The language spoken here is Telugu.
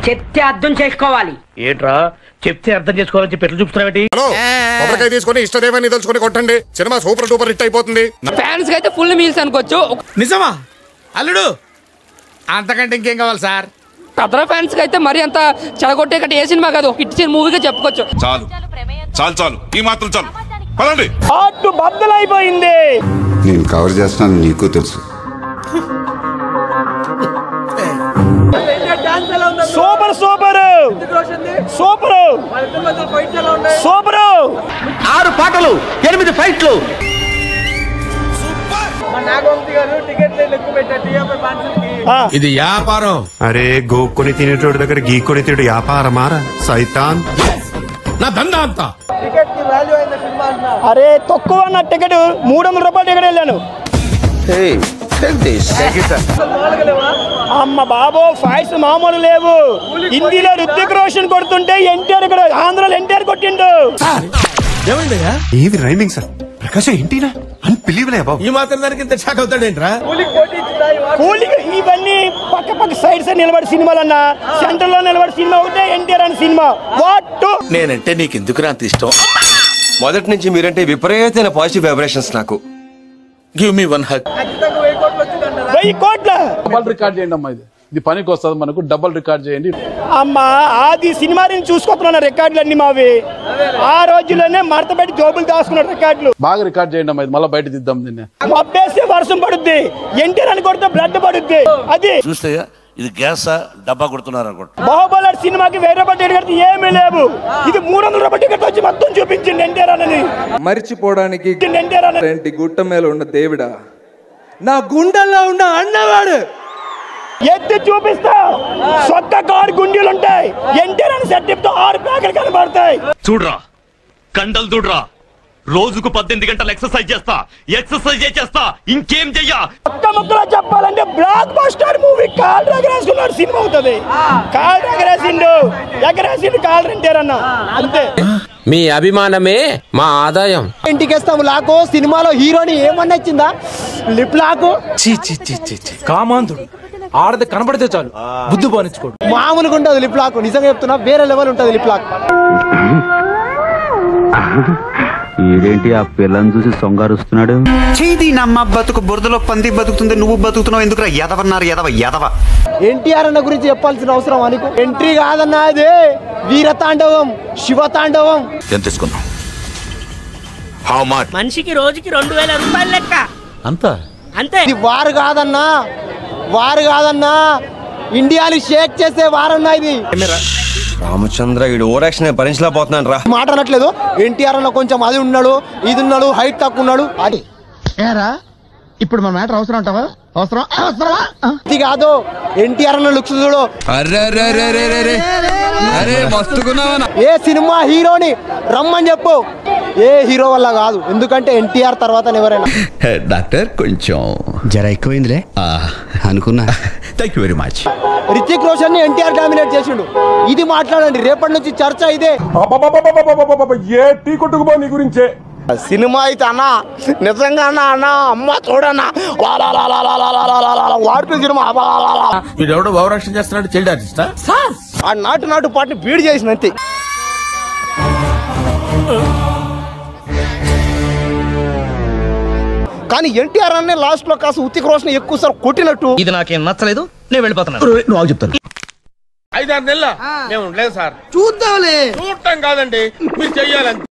చెప్తే అర్థం చేసుకోవాలి. ఏంట్రా చెప్తే అర్థం చేసుకోవాలని చెప్పి ఎట్లా చూపుతున్నావేంటి? కొబ్బరికాయ తీసుకొని ఇష్టదేవాన్ని తెలుసుకొని కొట్టండి, సినిమా సూపర్ డూపర్ హిట్ అయిపోతుంది. ఫ్యాన్స్ కి అయితే ఫుల్ మీల్స్ అనుకోవచ్చు. నిజమా అల్లుడు? అంతకంటే ఇంకేం కావాలి సార్? పెద్ద ఫ్యాన్స్ కి అయితే మరి అంత చెడగొట్టే కంటే ఏ సినిమా కాదు, హిట్ మూవీగా చెప్పుకోవచ్చు. చాలు చాలు చాలు, ఈ మాత్రం చాలు. పదండి. హార్ట్ బద్దలైపోయింది. నేను కవర్ చేస్తున్నాను, నీకు తెలుసు. Super super super super. 6 పాటలు 8 ఫైట్లు. ఇది వ్యాపారం. అరే గోక్కొని తినేటోడి దగ్గర గీక్కొని తినేడు వ్యాపారమారా సైతాన్. నా దందా అంతా. అరే తక్కువ నా టికెట్ 300 రూపాయలు టికెట్ వెళ్ళాను. అమ్మ బాబో ఫైట్స్ మామూలు లేవు. హిందీలో రుతిక్ రోషన్ కొడుతుంటే ఎన్టీఆర్ ఇక్కడ ఆంధ్రలో ఎన్టీఆర్ కొట్టిండు. ఏది రైమింగ్ సార్? ప్రకాశం ఏంటినా అన్బిలీవబుల్ బాబు. ఈ మాత్రం దానికి ఇంత షాక్ అవుతాడేంట్రా? ఇవన్నీ పక్క పక్క సైడ్స్ నిలబడి సినిమాలన్నా, సెంటర్ లో నిలబడి సినిమా ఒకటే ఎన్టీఆర్ అని సినిమా. వాట్ నేనంటే నీకు ఎందుకు అంత ఇష్టం? మొదటి నుంచి మీరంటే విపరీతమైన పాజిటివ్ వైబ్రేషన్స్ నాకు. Give me 1 hug. 1000 కోట్ల డబల్ రికార్డ్ చేయండి అమ్మా. ఇది పనికి వస్తుంది మనకు. డబల్ రికార్డ్ చేయండి అమ్మా. అది సినిమా నుంచి చూసుకుంటున్నా రికార్డులు అన్ని మావి. ఆ రోజుల్లోనే మడత పెట్టి జోబులు దాచుకున్న రికార్డులు. బాగా రికార్డ్ చేయండి అమ్మా. ఇది మళ్ళీ బయట దిద్దాం దీన్ని. మబ్బేస్తే వర్షం పడుద్ది, ఎన్టీఆర్ అని కొడితే బ్లడ్ పడుద్ది. అది చూస్తే ఇది గ్యాస్ డబ్బా కొడుతున్నారు అనుకుంటా. బాహుబలి సినిమాకి 1000 రూపాయలు టికెట్ కడితే ఏమీ లేవు. ఇది 300 రూపాయలు టికెట్ వచ్చి మొత్తం చూపించింది ఎన్టీఆర్ అని. మర్చిపోవడానికి ఎన్టీఆర్ అని గుట్ట మీద ఉన్న దేవుడా, నా గుండెల్లో ఉన్న అన్నవాడు ఎత్తి చూపిస్తా. సొక్క కారు గుండీలు ఉంటాయి. ఎన్టీఆర్ అని సెట్ 6 ప్యాకెట్లు కనబడతాయి. చూడరా కండలు చూడరా. రోజుకు 18 గంటలు ఎక్సర్సైజ్ చేస్తా. ఇంకేం చెయ్యా? ఒక్క ముక్కలో చెప్పాలంటే బ్లాక్ బస్టర్ మూవీ. కాల్ ఎగరేసుకున్నాడు సినిమా అవుతుంది. కాల్ ఎగరేసిండు కాల్ ఎన్టీఆర్ అన్న. అంతే. మీ అభిమానమే మా ఆదాయం. ఇంటికేస్తాము లాకో. సినిమాలో హీరోని ఏమన్నా ఇచ్చిందా? లిప్ లాకు. కామాంధుడు ఆడది కనబడితే చాలు బుద్ధి బానించుకోడు. మామూలుగా ఉంటుంది లిప్ లాక్. నిజంగా చెప్తున్నా, వేరే లెవెల్ ఉంటుంది లిప్ లాక్. ఏంటి ఆ పిల్లని చూసి సొంగారుస్తున్నాడు? చేది నమ్మ బతుకు బురదలో పంది బతుకుతుంది, నువ్వు బతుకుతున్నావు ఎందుకురా? ఎదవన్నారు ఎదవ. ఎన్టీఆర్ అన్న గురించి చెప్పాల్సిన అవసరం అనుకో. ఎంట్రీ కాదన్నా, అదే వీరతాండవం, శివతాండవం. ఎంత తీసుకున్నాం? మనిషికి రోజుకి 2000 రూపాయలు లెక్క. అంతే. ఇది వారు కాదన్నా, ఇండియాని షేక్ చేసే వారన్నా ఇది. రామచంద్ర ఈడు ఓవరాక్షన్ భరించలేకపోతున్నాను రా. మాట అనట్లేదు. ఎన్టీఆర్ అన్న కొంచెం అది ఉన్నాడు, ఇది ఉన్నాడు, హైట్ తక్కువ ఉన్నాడు. అది ఇప్పుడు మన మ్యాటర్ అవసరం అంటావా? అవసరమా? ఇది కాదు. ఎన్టీఆర్ అన్న లుక్స్ చూడు. ఏ సినిమా హీరోని రమ్మని చెప్పు. ఏ హీరో వల్ల కాదు, ఎందుకంటే ఎన్టీఆర్ తర్వాత ఎవరైనా. డాక్టర్ కొంచెం జర ఎక్కువైందిలే అనుకున్నా. Thank you very much. Hrithik Roshan ని ఎన్టీఆర్ డామినేట్ చేసిండు. ఇది మాట్లాడండి, రేపటి నుంచి చర్చ ఇదే. ఏ టీ కొట్టుకుపో నీ గురించే. సినిమా అయితే అన్నా, నిజంగా అన్నా అమ్మ చూడన్నా వాడుతూ సినిమా. వీడెవడో ఓవరాక్షన్ చేస్తున్నాడు. చైల్డ్ ఆర్టిస్టా? ఆ నాటు పాటని బీడ్ చేసిన అంతే. కానీ ఎన్టీఆర్ అనే లాస్ట్ లో కాస్త రితిక్ రోషన్ ఎక్కువ సార్ కొట్టినట్టు. ఇది నాకేం నచ్చలేదు, నేను వెళ్ళిపోతున్నాను. నువ్వు చెప్తాను. 5-6 నెలల మేము ఉండలేదు సార్. చూద్దాంలే. చూడటం కాదండి, మీరు చెయ్యాలంటే.